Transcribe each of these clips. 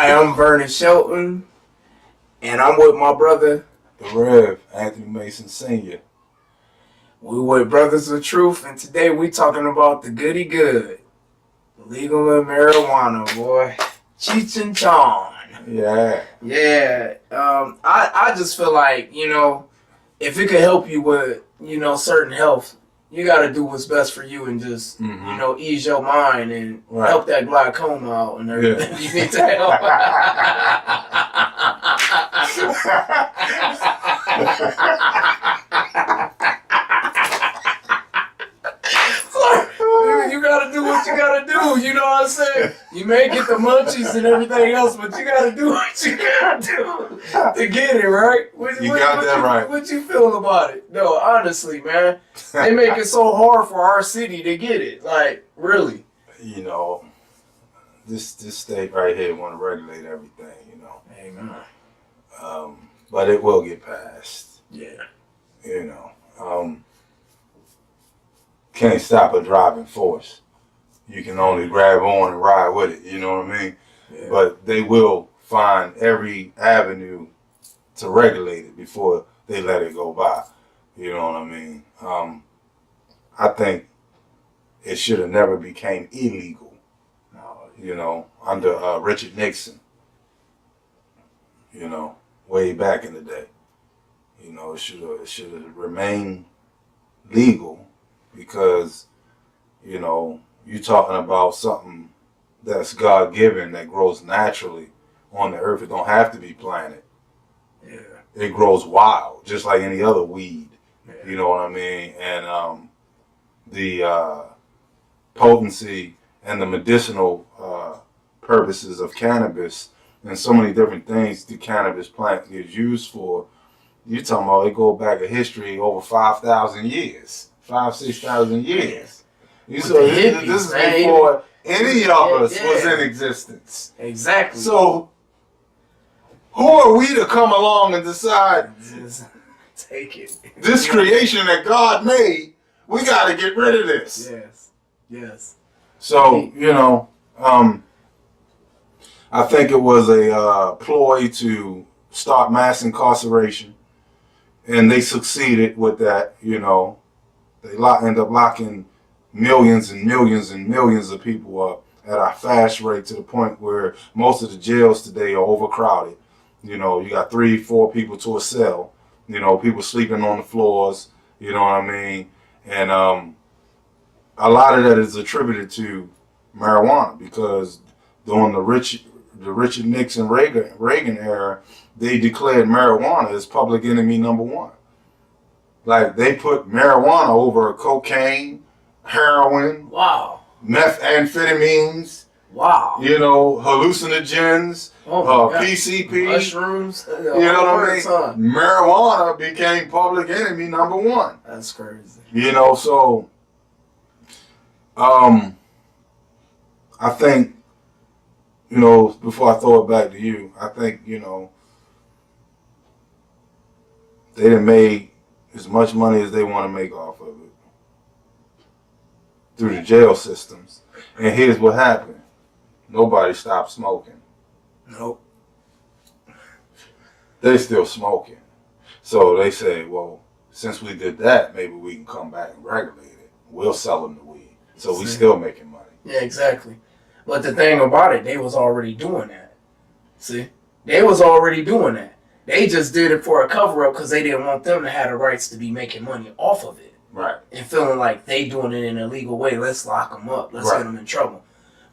I am Vernon Shelton, and I'm with my brother, the Rev, Anthony Mason Sr. We with Brothers of Truth, and today we talking about the goody good. Legal marijuana, boy. Cheech and Chong. Yeah. Yeah. I just feel like, if it could help you with, certain health, you got to do what's best for you and just, ease your mind and help that glaucoma out and everything. Yeah. You need to help. You gotta do what you gotta do, you know what I'm saying? You may get the munchies and everything else, but you gotta do what you gotta do to get it, right? What you feeling about it? No, honestly, man. They make it so hard for our city to get it. Like, really. This state right here want to regulate everything, Amen. But it will get passed. Yeah. Can't stop a driving force. You can only grab on and ride with it, you know what I mean? Yeah. But they will find every avenue to regulate it before they let it go by. You know what I mean? I think it should have never became illegal, under Richard Nixon, way back in the day. It should have remained legal because, you're talking about something that's God-given that grows naturally on the earth. It don't have to be planted. Yeah. It grows wild, just like any other weed. Yeah. You know what I mean? And the potency and the medicinal purposes of cannabis and so many different things the cannabis plant is used for, you're talking about it go back a history over 5,000 years. 6,000 years. So this is before any of us was in existence. Exactly. So who are we to come along and decide just take it? This creation that God made, we got to get rid of this. Yes. So, I think it was a ploy to start mass incarceration, and they succeeded with that. They end up locking millions and millions and millions of people up at a fast rate to the point where most of the jails today are overcrowded. You got 3-4 people to a cell. People sleeping on the floors. You know what I mean? And a lot of that is attributed to marijuana because during the Richard Nixon Reagan era, they declared marijuana as public enemy number one. Like they put marijuana over cocaine, heroin, methamphetamines, hallucinogens, PCP, mushrooms. You know what I mean? Marijuana became public enemy number one. That's crazy. So I think, before I throw it back to you, I think, they done made as much money as they want to make off of it through the jail systems. And here's what happened. Nobody stopped smoking. Nope. They still smoking. So they say, well, since we did that, maybe we can come back and regulate it. We'll sell them the weed. So we still making money. Yeah, exactly. But the thing about it, they was already doing that. See? They was already doing that. They just did it for a cover-up because they didn't want them to have the rights to be making money off of it. Right. And feeling like they doing it in a legal way. Let's lock them up. Let's get them in trouble.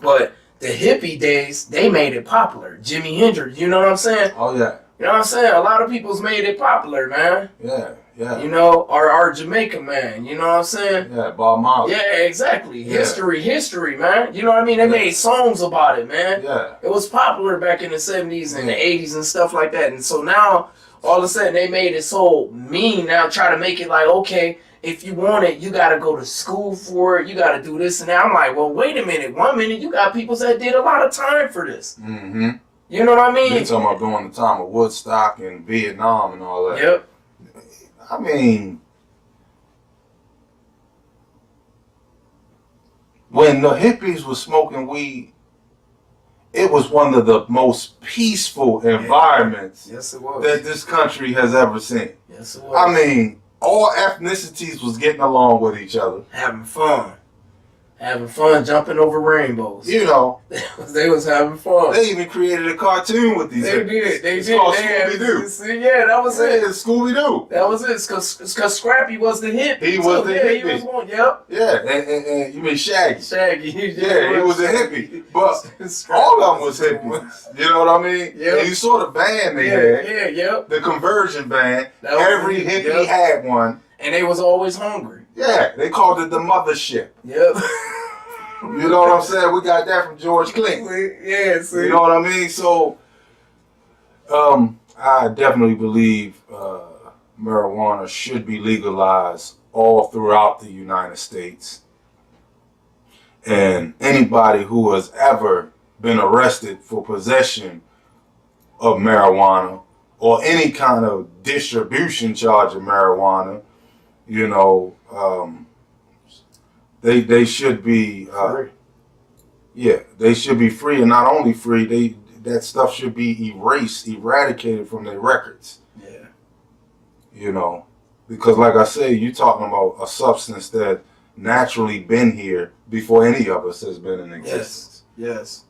But the hippie days, they made it popular. Jimi Hendrix, you know what I'm saying? Oh, yeah. You know what I'm saying? A lot of people's made it popular, man. Yeah. Our Jamaica man, you know what I'm saying? Yeah, Bob Marley. Yeah, exactly. Yeah. History, man. You know what I mean? They made songs about it, man. Yeah. It was popular back in the 70s and the 80s and stuff like that. And so now, all of a sudden, they made it so mean now, try to make it like, okay, if you want it, you got to go to school for it. You got to do this and that. I'm like, well, wait a minute. 1 minute, you got people that did a lot of time for this. Mm-hmm. You know what I mean? You're talking about during the time of Woodstock and Vietnam and all that. Yep. I mean, when the hippies were smoking weed it was one of the most peaceful environments yes, it was. that this country has ever seen. Yes, it was. I mean, all ethnicities was getting along with each other. Having fun, jumping over rainbows. You know, they was having fun. they even created a cartoon with these. They did. It's called Scooby-Doo. Yeah, that was it. Yeah, Scooby-Doo. That was it. Because Scrappy was the hippie. He was the hippie. He was one. Yep. Yeah, and you mean Shaggy. Shaggy. Yeah, he was a hippie. But all of them was hippies. You know what I mean? Yeah. And you saw the band they had. Yeah, yep. The conversion band. Every hippie had one. And they was always hungry. Yeah, they called it the mothership. Yep. You know what I'm saying? We got that from George Clinton. Yeah, see. You know what I mean? So, I definitely believe marijuana should be legalized all throughout the United States. And anybody who has ever been arrested for possession of marijuana or any kind of distribution charge of marijuana, you know, they should be free. Yeah, they should be free, and not only free, that stuff should be eradicated from their records. Yeah. You know, because like I say, you're talking about a substance that naturally been here before any of us has been in existence. Yes.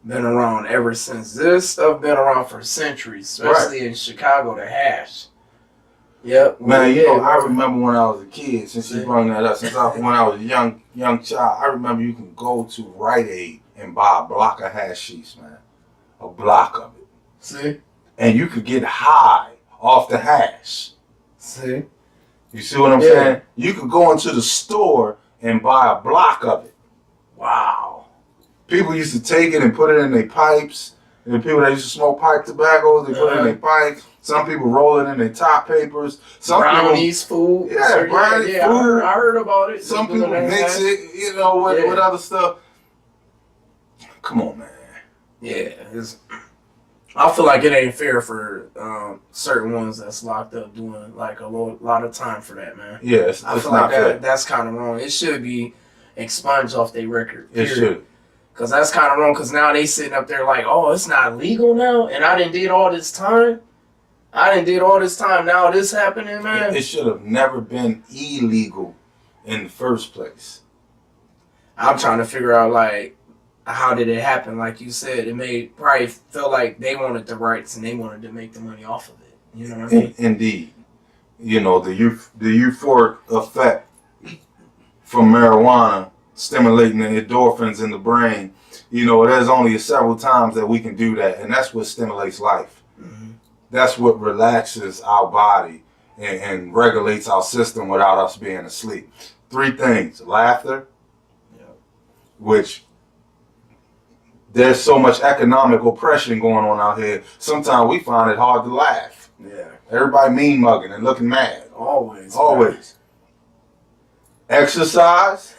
Been around ever since. This stuff been around for centuries, especially in Chicago, the hash. Yep. Man, you know, I remember when I was a kid, since you brought that up, when I was a young child, I remember you can go to Rite Aid and buy a block of hashish, man. A block of it. See? And you could get high off the hash. See? You see what I'm saying? You could go into the store and buy a block of it. Wow. People used to take it and put it in their pipes. And the people that used to smoke pipe tobaccos, they put it in their pipes. Some people roll it in their top papers. Some brownies, food. Yeah, brownies, food. I heard about it. Some people mix it, you know, with other stuff. Come on, man. Yeah, I feel like it ain't fair for certain ones that's locked up doing like a lot of time for that, man. Yeah, it's I feel not like fair. that's kind of wrong. It should be expunged off their record. Period. It should. Because that's kind of wrong. Because now they sitting up there like, oh, it's not legal now, and I done did all this time. Now this happening, man. It should have never been illegal in the first place. I'm trying to figure out like, how did it happen? Like you said, it probably felt like they wanted the rights and they wanted to make the money off of it. You know what I mean? Indeed. You know, the euphoric effect from marijuana stimulating the endorphins in the brain. You know, there's only several times that we can do that, and that's what stimulates life. Mm-hmm. That's what relaxes our body and regulates our system without us being asleep. 3 things: laughter, which there's so much economic oppression going on out here. Sometimes we find it hard to laugh. Yeah. Everybody mean mugging and looking mad. Always. Exercise.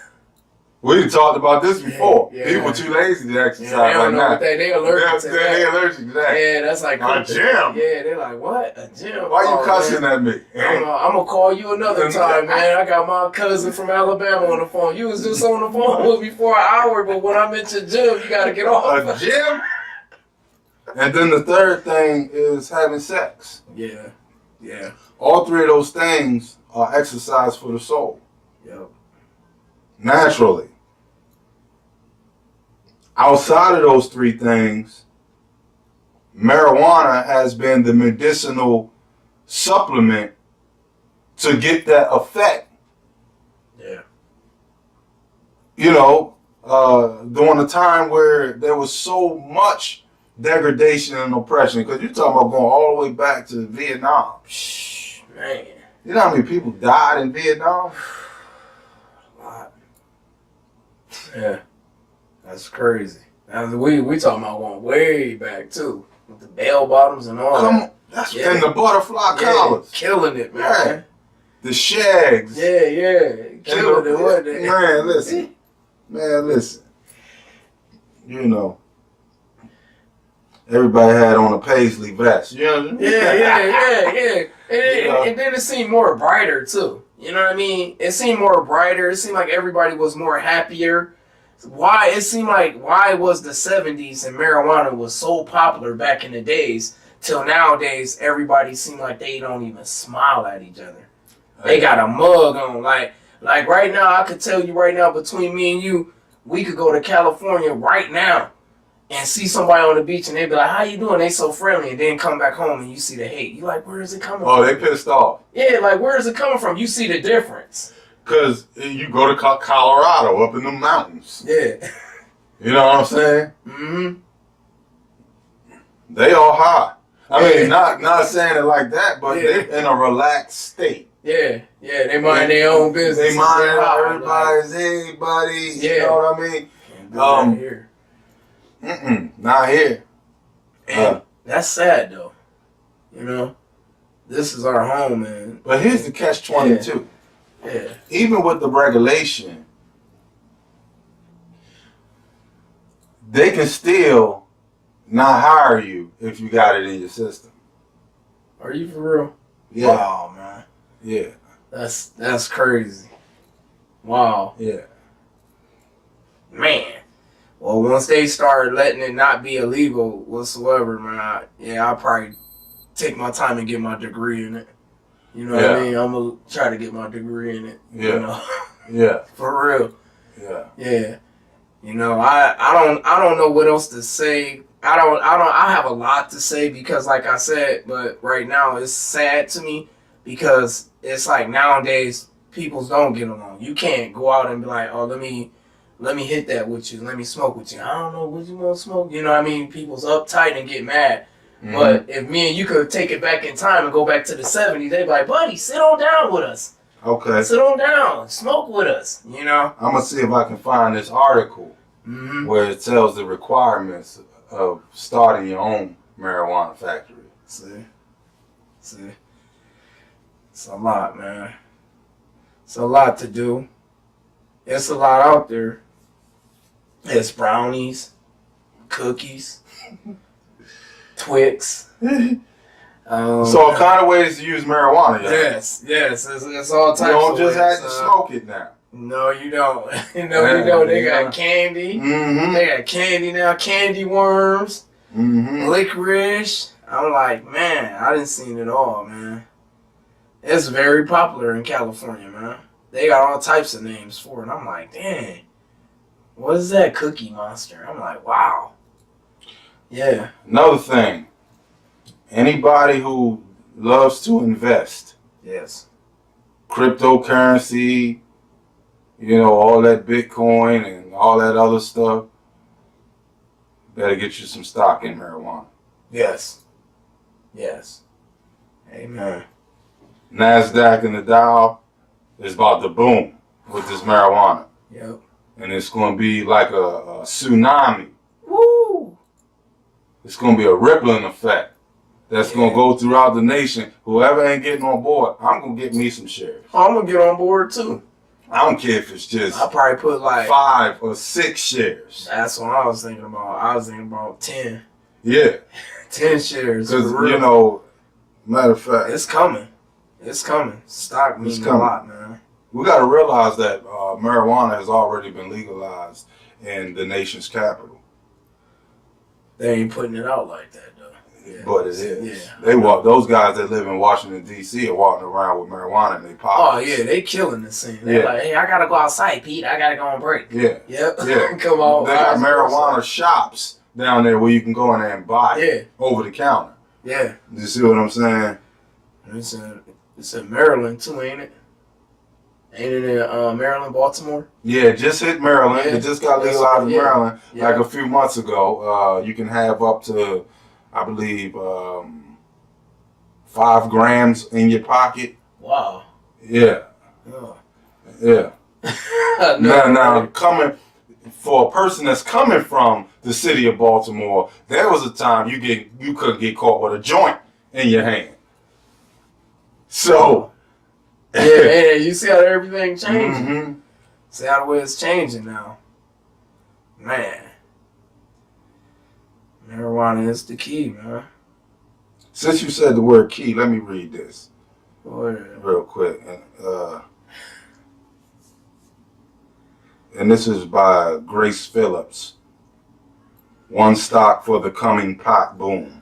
We done talked about this before. Yeah. People too lazy to exercise they don't right know now. what they allergic to that. They allergic to that. Yeah, that's like a gym. Yeah, they're like, what? A gym? Why you cussing at me? I'm gonna call you another time, man. I got my cousin from Alabama on the phone. You was just on the phone with me for an hour, but when I'm at your gym, you gotta get off. A gym? And then the third thing is having sex. Yeah. All 3 of those things are exercise for the soul. Yep. Naturally. Outside of those 3 things, marijuana has been the medicinal supplement to get that effect. Yeah. You know, during a time where there was so much degradation and oppression, because you're talking about going all the way back to Vietnam. Man. You know how many people died in Vietnam? A lot. Yeah. That's crazy. We talking about going way back too, with the bell bottoms and all that. That's and the butterfly collars. Killing it, man. Yeah. The shags. Yeah. Killing it, wasn't it? Man, listen. You know, everybody had on a paisley vest. You know what I mean? Yeah. And then it seemed more brighter too. You know what I mean? It seemed more brighter. It seemed like everybody was more happier. why it seemed like why was the 70s and marijuana was so popular back in the days till nowadays everybody seem like they don't even smile at each other. They got a mug on. Like right now, I could tell you right now, between me and you, we could go to California right now and see somebody on the beach and they'd be like, how you doing? They so friendly, and then come back home and you see the hate. You like, where is it coming from? Oh, they pissed off. Yeah, like where is it coming from? You see the difference. Because you go to Colorado, up in the mountains. Yeah. You know what I'm saying? Mm-hmm. They all high. I mean, not saying it like that, but they're in a relaxed state. Yeah, they mind their own business. They mind everybody's, hey, buddy. You know what I mean? Can't do that here. Not here. And that's sad, though. You know? This is our home, man. But here's the catch-22. Yeah. Even with the regulation, they can still not hire you if you got it in your system. Are you for real? Yeah. Wow, man. Yeah. That's crazy. Wow. Yeah. Man. Well, once they start letting it not be illegal whatsoever, man, I'll probably take my time and get my degree in it. You know what I mean? I'm gonna try to get my degree in it. Yeah. You know? Yeah. For real. Yeah. Yeah. You know, I don't know what else to say. I have a lot to say because like I said, but right now it's sad to me because it's like nowadays people don't get along. You can't go out and be like, oh, let me hit that with you. Let me smoke with you. I don't know what you want to smoke. You know what I mean? People's uptight and get mad. Mm-hmm. But if me and you could take it back in time and go back to the 70s, they'd be like, buddy, sit on down with us. Okay. Sit on down. Smoke with us. You know? I'm going to see if I can find this article where it tells the requirements of starting your own marijuana factory. See? It's a lot, man. It's a lot to do. It's a lot out there. It's brownies, cookies, Twix. So all kind of ways to use marijuana. Yes. It's all types of ways. You don't just have to smoke it now. No, you don't. You don't. They got candy. Mm-hmm. They got candy now. Candy worms. Mm-hmm. Licorice. I'm like, man, I didn't see it all, man. It's very popular in California, man. They got all types of names for it. I'm like, dang. What is that? Cookie Monster. I'm like, wow. Yeah. Another thing. Anybody who loves to invest. Yes. Cryptocurrency, you know, all that Bitcoin and all that other stuff. Better get you some stock in marijuana. Yes. Amen. NASDAQ and the Dow is about to boom with this marijuana. Yep. And it's going to be like a tsunami. Woo! It's going to be a rippling effect that's going to go throughout the nation. Whoever ain't getting on board, I'm going to get me some shares. I'm going to get on board too. I don't care if it's just I'll probably put like 5 or 6 shares. That's what I was thinking about. I was thinking about 10. Yeah. 10 shares. Because, you know, matter of fact. It's coming. Stock means a lot, man. We got to realize that marijuana has already been legalized in the nation's capital. They ain't putting it out like that, though. Yeah. But it is. Yeah. Those guys that live in Washington, D.C. are walking around with marijuana in their pockets. Oh, yeah, they killing the scene. They're like, hey, I got to go outside, Pete. I got to go on break. Yeah. Yep. Yeah. Come on. They got marijuana shops down there where you can go in there and buy it over the counter. Yeah. You see what I'm saying? It's in Maryland, too, ain't it? Ain't it in Maryland, Baltimore? Yeah, it just hit Maryland. It just got legalized in Maryland like a few months ago. You can have up to, I believe, 5 grams in your pocket. Wow. Yeah. Oh. Yeah. Now, coming for a person that's coming from the city of Baltimore, there was a time you could get caught with a joint in your hand. So. Yeah, you see how everything changing. Mm-hmm. See how the way it's changing now. Man. Marijuana is the key, man. Since you said the word key, let me read this real quick. and this is by Grace Phillips. One stock for the coming pot boom.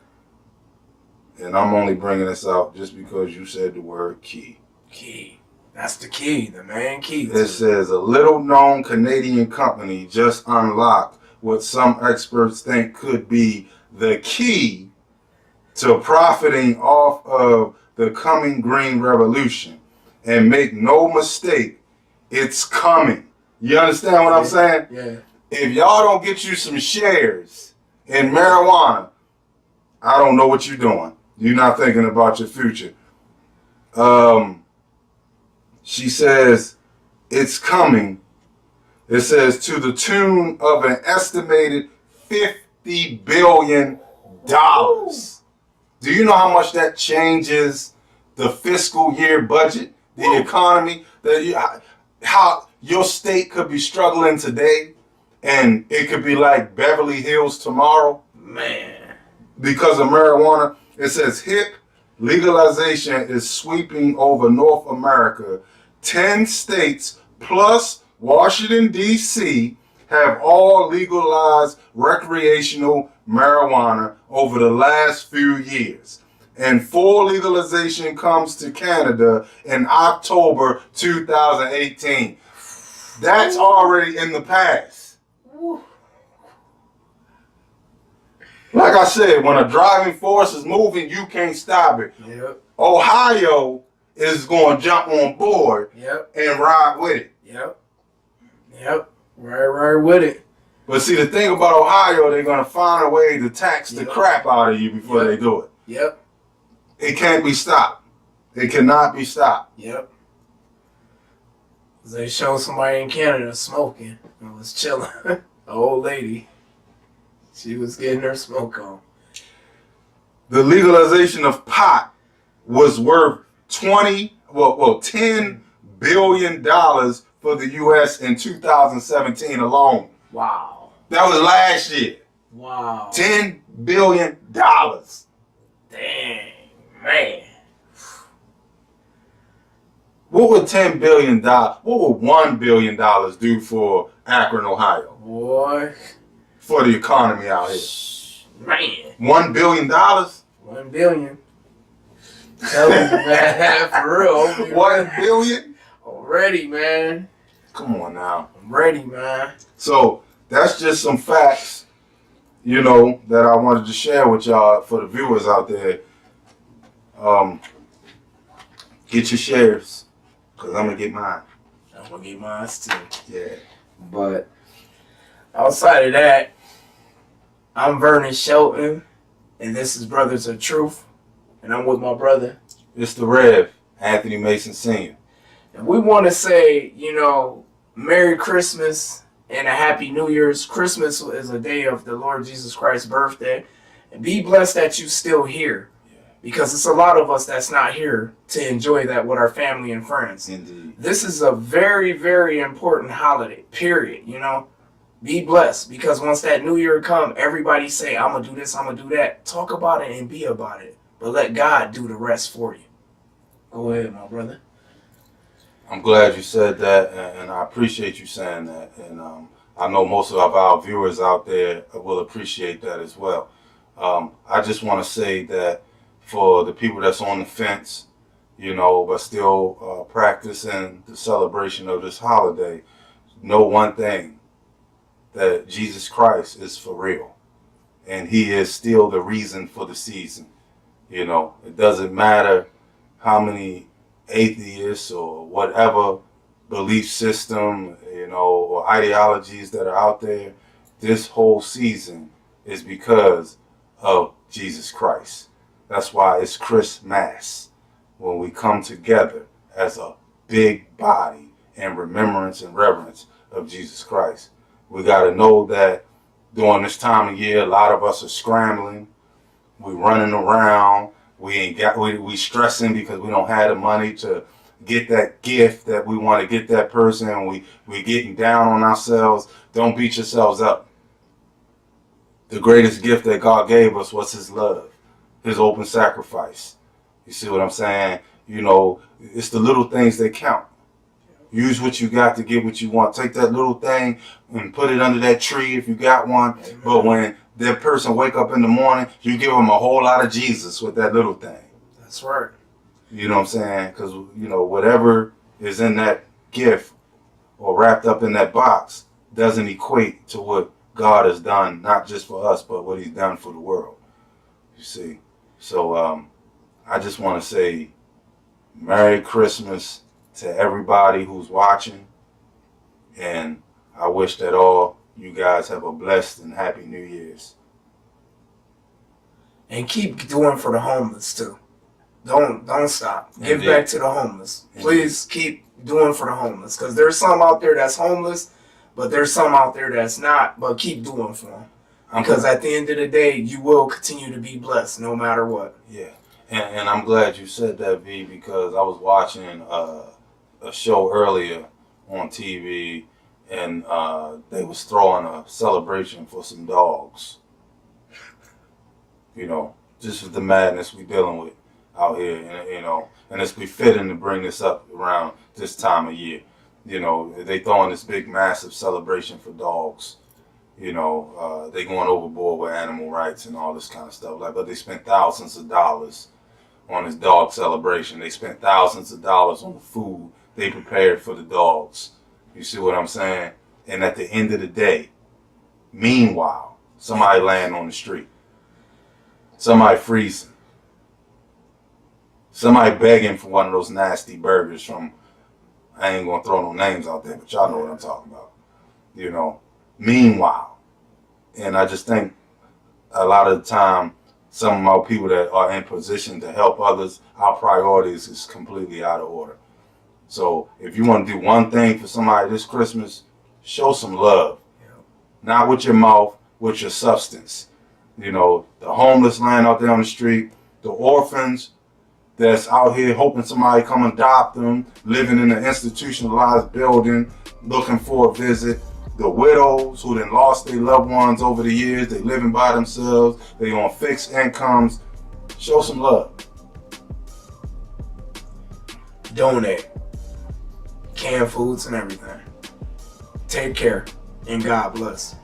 And I'm only bringing this out just because you said the word key. Key. That's the key, the main key. It says a little known Canadian company just unlocked what some experts think could be the key to profiting off of the coming green revolution. And make no mistake, it's coming. You understand what I'm saying? Yeah. If y'all don't get you some shares in marijuana, I don't know what you're doing. You're not thinking about your future. She says, it's coming. It says to the tune of an estimated $50 billion. Do you know how much that changes the fiscal year budget, the economy? How your state could be struggling today and it could be like Beverly Hills tomorrow? Man. Because of marijuana. It says hip legalization is sweeping over North America. 10 states plus Washington, D.C. have all legalized recreational marijuana over the last few years. And full legalization comes to Canada in October 2018. That's already in the past. Like I said, when a driving force is moving, you can't stop it. Yep. Ohio is going to jump on board and ride with it. Yep. Right with it. But see, the thing about Ohio, they're going to find a way to tax the crap out of you before they do it. Yep. It can't be stopped. It cannot be stopped. Yep. They showed somebody in Canada smoking and was chilling. An old lady. She was getting her smoke on. The legalization of pot was worth $10 billion for the U.S. in 2017 alone. Wow. That was last year. Wow. $10 billion. Dang, man. What would $10 billion, what would $1 billion do for Akron, Ohio? Boy. For the economy out here. Man. $1 billion? $1 billion. Tell me, man, for real. $1 billion? I'm ready, man. Come on now. I'm ready, man. So that's just some facts, you know, that I wanted to share with y'all for the viewers out there. Get your shares, because I'm going to get mine. I'm going to get mine too. Yeah. But outside of that, I'm Vernon Shelton, and this is Brothers of Truth, and I'm with my brother. It's the Rev, Anthony Mason Sr. And we want to say, you know, Merry Christmas and a Happy New Year's. Christmas is a day of the Lord Jesus Christ's birthday. And be blessed that you're still here. Because it's a lot of us that's not here to enjoy that with our family and friends. Indeed. This is a very, very important holiday, period, you know. Be blessed, because once that new year come, everybody say, I'm going to do this, I'm going to do that. Talk about it and be about it. But let God do the rest for you. Go ahead, my brother. I'm glad you said that, and I appreciate you saying that. And I know most of our viewers out there will appreciate that as well. I just want to say that for the people that's on the fence, you know, but still practicing the celebration of this holiday, know one thing, that Jesus Christ is for real. And he is still the reason for the season. You know, it doesn't matter how many atheists or whatever belief system, you know, or ideologies that are out there, this whole season is because of Jesus Christ. That's why it's Christmas, when we come together as a big body in remembrance and reverence of Jesus Christ. We got to know that during this time of year, a lot of us are scrambling. We running around. We stressing because we don't have the money to get that gift that we want to get that person, and we getting down on ourselves. Don't beat yourselves up. The greatest gift that God gave us was his love, his open sacrifice. You see what I'm saying? You know, it's the little things that count. Use what you got to get what you want. Take that little thing and put it under that tree if you got one. Amen. But when that person wake up in the morning, you give them a whole lot of Jesus with that little thing. That's right. You know what I'm saying? Because, you know, whatever is in that gift or wrapped up in that box doesn't equate to what God has done, not just for us, but what he's done for the world. You see? So I just want to say Merry Christmas to everybody who's watching. And I wish that all you guys have a blessed and happy New Year's. And keep doing for the homeless too. Don't stop. Give back to the homeless. Please keep doing for the homeless, because there's some out there that's homeless, but there's some out there that's not. But keep doing for them, because at the end of the day, you will continue to be blessed no matter what. Yeah, and I'm glad you said that, V, because I was watching a show earlier on TV, and they was throwing a celebration for some dogs. You know, just with the madness we dealing with out here, and, you know, and it's befitting to bring this up around this time of year. You know, they throwing this big, massive celebration for dogs. You know, they going overboard with animal rights and all this kind of stuff. Like, but they spent thousands of dollars on this dog celebration. They spent thousands of dollars on the food they prepared for the dogs. You see what I'm saying? And at the end of the day, meanwhile, somebody laying on the street, somebody freezing, somebody begging for one of those nasty burgers from, I ain't gonna throw no names out there, but y'all know what I'm talking about. You know, meanwhile. And I just think a lot of the time, some of our people that are in position to help others, our priorities is completely out of order. So if you want to do one thing for somebody this Christmas, show some love. Yeah. Not with your mouth, with your substance. You know, the homeless lying out there on the street, the orphans that's out here hoping somebody come adopt them, living in an institutionalized building, looking for a visit. The widows who done lost their loved ones over the years, they living by themselves, they on fixed incomes. Show some love. Donate. Canned foods and everything. Take care, and God bless.